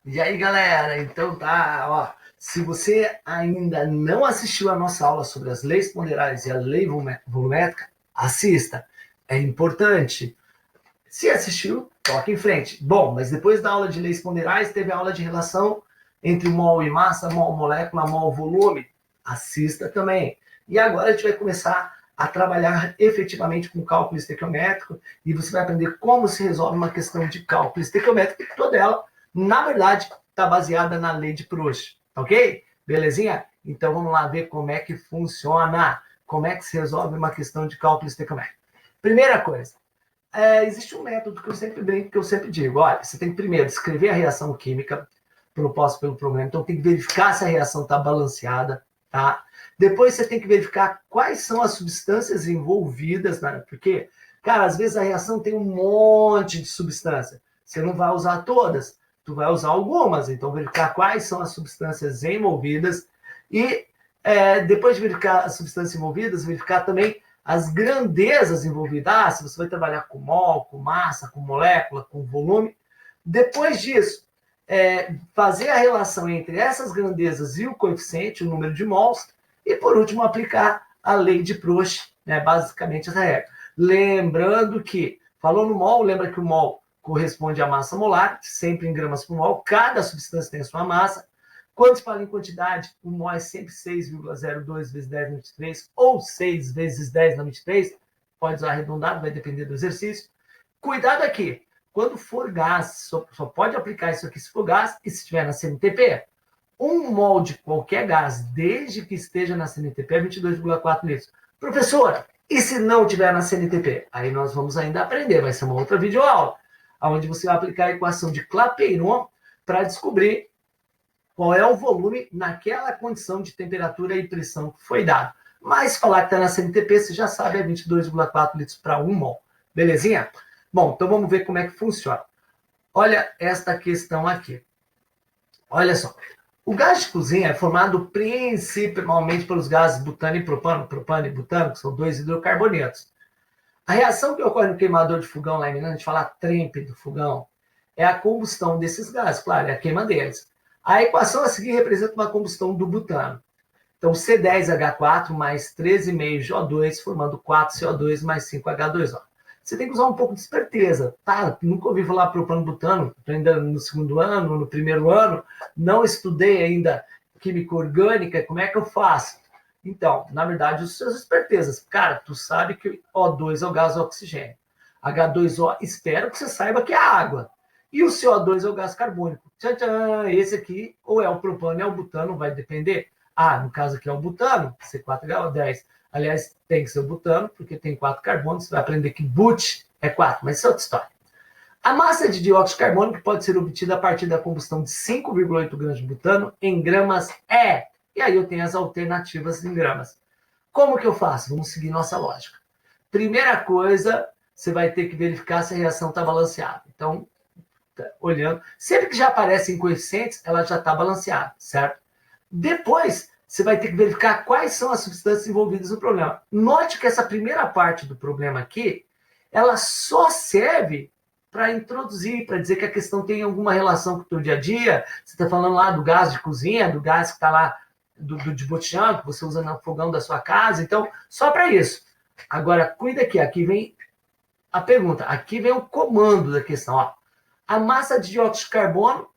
E aí, galera, então tá, ó, se você ainda não assistiu a nossa aula sobre as leis ponderadas e a lei volumétrica, assista, é importante. Se assistiu, toque em frente. Bom, mas depois da aula de leis ponderais, teve a aula de relação entre mol e massa, mol molécula, mol volume. Assista também. E agora a gente vai começar a trabalhar efetivamente com cálculo estequiométrico e você vai aprender como se resolve uma questão de cálculo estequiométrico, e toda ela, na verdade, está baseada na lei de Proust, ok? Belezinha? Então vamos lá ver como é que funciona, como é que se resolve uma questão de cálculo estequiométrico. Primeira coisa, existe um método que eu sempre brinco, que eu sempre digo, olha, você tem que primeiro escrever a reação química proposta pelo problema, então tem que verificar se a reação está balanceada, tá? Depois você tem que verificar quais são as substâncias envolvidas, né? Porque, cara, às vezes a reação tem um monte de substância, você não vai usar todas, tu vai usar algumas, então verificar quais são as substâncias envolvidas e depois de verificar as substâncias envolvidas, verificar também as grandezas envolvidas. Ah, se você vai trabalhar com mol, com massa, com molécula, com volume. Depois disso, fazer a relação entre essas grandezas e o coeficiente, o número de mols, e por último, aplicar a lei de Proust, né, basicamente essa regra. Lembrando que, falou no mol, lembra que o mol corresponde à massa molar, sempre em gramas por mol, cada substância tem a sua massa. Quando se fala em quantidade, o mol é sempre 6,02 vezes 10 na 23, ou 6 vezes 10 na 23, pode usar arredondado, vai depender do exercício. Cuidado aqui, quando for gás, só pode aplicar isso aqui se for gás e se estiver na CNTP. Um mol de qualquer gás, desde que esteja na CNTP, é 22,4 litros. Professor, e se não estiver na CNTP? Aí nós vamos ainda aprender, vai ser uma outra videoaula, onde você vai aplicar a equação de Clapeyron para descobrir qual é o volume naquela condição de temperatura e pressão que foi dado. Mas falar que está na CNTP, você já sabe, é 22,4 litros para 1 mol. Belezinha? Bom, então vamos ver como é que funciona. Olha esta questão aqui. Olha só. O gás de cozinha é formado principalmente pelos gases butano e propano, propano e butano, que são dois hidrocarbonetos. A reação que ocorre no queimador de fogão lá em Minas, a gente fala trempe do fogão, é a combustão desses gases, claro, é a queima deles. A equação a seguir representa uma combustão do butano. Então, C10H4 mais 13,5 CO2, formando 4 CO2 mais 5H2O. Você tem que usar um pouco de esperteza, tá? Nunca ouvi falar propano-butano, estou ainda no segundo ano, no primeiro ano, não estudei ainda química orgânica, como é que eu faço? Então, na verdade, os seus espertezas. Cara, tu sabe que O2 é o gás oxigênio. H2O, espero que você saiba que é água. E o CO2 é o gás carbônico. Tchan, tchan, esse aqui, ou é o propano, ou é o butano, vai depender. Ah, no caso aqui é o butano, C4H10. Aliás, tem que ser o butano, porque tem 4 carbonos. Você vai aprender que but é 4, mas isso é outra história. A massa de dióxido de carbono pode ser obtida a partir da combustão de 5,8 gramas de butano em gramas E. E aí eu tenho as alternativas em gramas. Como que eu faço? Vamos seguir nossa lógica. Primeira coisa, você vai ter que verificar se a reação está balanceada. Então, olhando, sempre que já aparecem coeficientes, ela já está balanceada, certo? Depois, você vai ter que verificar quais são as substâncias envolvidas no problema. Note que essa primeira parte do problema aqui, ela só serve para introduzir, para dizer que a questão tem alguma relação com o teu dia a dia. Você está falando lá do gás de cozinha, do gás que está lá de botijão, que você usa no fogão da sua casa. Então, só para isso. Agora, cuida aqui vem a pergunta, aqui vem o comando da questão. Ó. A massa de dióxido de carbono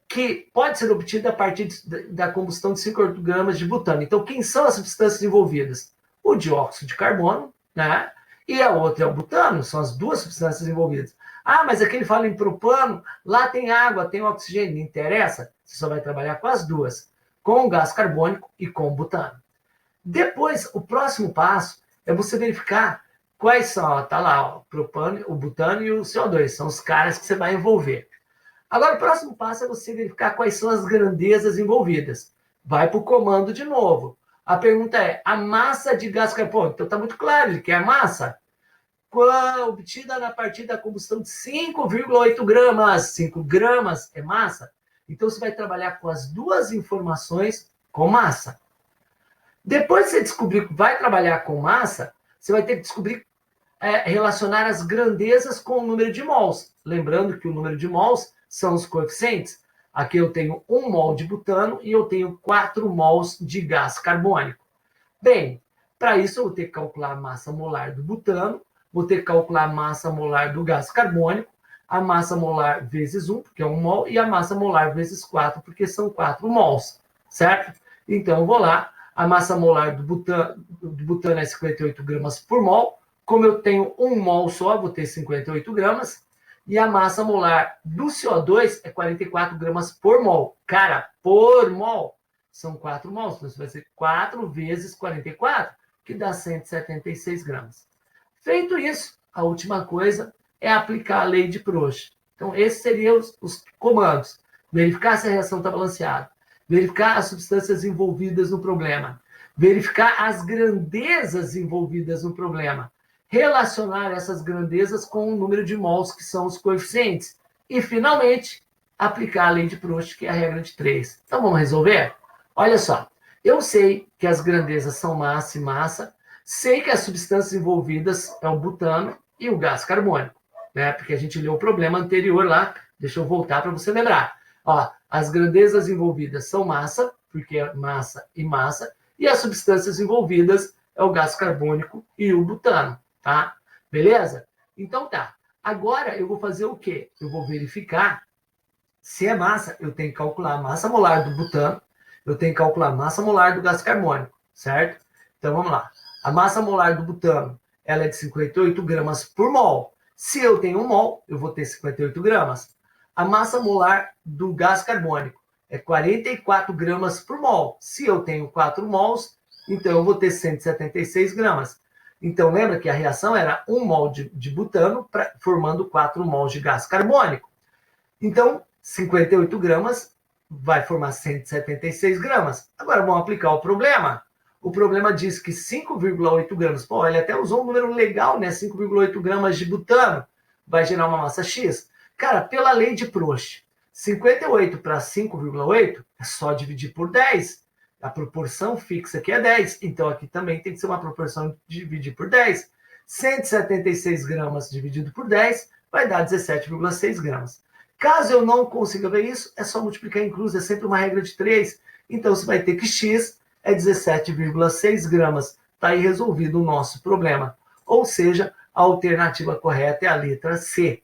que pode ser obtida a partir da combustão de 5 gramas de butano. Então, quem são as substâncias envolvidas? O dióxido de carbono, né? E a outra é o butano, são as duas substâncias envolvidas. Ah, mas aqui ele fala em propano, lá tem água, tem oxigênio, não interessa? Você só vai trabalhar com as duas, com o gás carbônico e com o butano. Depois, o próximo passo é você verificar quais são, tá lá, ó, o propano, o butano e o CO2, são os caras que você vai envolver. Agora, o próximo passo é você verificar quais são as grandezas envolvidas. Vai para o comando de novo. A pergunta é, a massa de gás carbônico? Então, está muito claro, ele quer a massa. Obtida a partir da combustão de 5,8 gramas. 5 gramas é massa. Então, você vai trabalhar com as duas informações com massa. Depois que você descobrir que vai trabalhar com massa, você vai ter que descobrir relacionar as grandezas com o número de mols. Lembrando que o número de mols são os coeficientes. Aqui eu tenho 1 mol de butano e eu tenho 4 mols de gás carbônico. Bem, para isso eu vou ter que calcular a massa molar do butano, vou ter que calcular a massa molar do gás carbônico, a massa molar vezes 1, porque é 1 mol, e a massa molar vezes 4, porque são 4 mols, certo? Então eu vou lá, a massa molar do butano é 58 gramas por mol, como eu tenho 1 mol só, vou ter 58 gramas, e a massa molar do CO2 é 44 gramas por mol. Cara, por mol são 4 mols, então isso vai ser 4 vezes 44, que dá 176 gramas. Feito isso, a última coisa é aplicar a lei de Proust. Então, esses seriam os comandos. Verificar se a reação está balanceada, verificar as substâncias envolvidas no problema, verificar as grandezas envolvidas no problema, relacionar essas grandezas com o número de mols, que são os coeficientes, e, finalmente, aplicar a lei de Proust, que é a regra de 3. Então, vamos resolver? Olha só, eu sei que as grandezas são massa e massa, sei que as substâncias envolvidas é o butano e o gás carbônico, né? Porque a gente leu o problema anterior lá, deixa eu voltar para você lembrar. Ó, as grandezas envolvidas são massa, porque é massa, e as substâncias envolvidas é o gás carbônico e o butano, tá? Beleza? Então tá. Agora eu vou fazer o quê? Eu vou verificar se é massa, eu tenho que calcular a massa molar do butano, eu tenho que calcular a massa molar do gás carbônico, certo? Então vamos lá. A massa molar do butano, ela é de 58 gramas por mol. Se eu tenho 1 mol, eu vou ter 58 gramas. A massa molar do gás carbônico é 44 gramas por mol. Se eu tenho 4 mols, então eu vou ter 176 gramas. Então lembra que a reação era 1 mol de butano formando 4 mols de gás carbônico. Então, 58 gramas vai formar 176 gramas. Agora vamos aplicar o problema. O problema diz que 5,8 gramas, pô, ele até usou um número legal, né? 5,8 gramas de butano vai gerar uma massa X. Cara, pela lei de Proust, 58 para 5,8 é só dividir por 10. A proporção fixa aqui é 10. Então aqui também tem que ser uma proporção de dividir por 10. 176 gramas dividido por 10 vai dar 17,6 gramas. Caso eu não consiga ver isso, é só multiplicar em cruz, é sempre uma regra de 3. Então você vai ter que X é 17,6 gramas. Está aí resolvido o nosso problema. Ou seja, a alternativa correta é a letra C.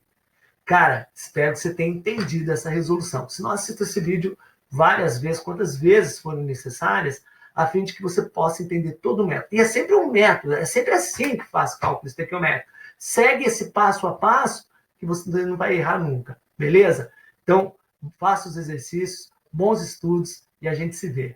Cara, espero que você tenha entendido essa resolução. Se não, assista esse vídeo várias vezes, quantas vezes forem necessárias, a fim de que você possa entender todo o método. E é sempre um método, é sempre assim que faz cálculo estequiométrico. Segue esse passo a passo que você não vai errar nunca, beleza? Então, faça os exercícios, bons estudos e a gente se vê.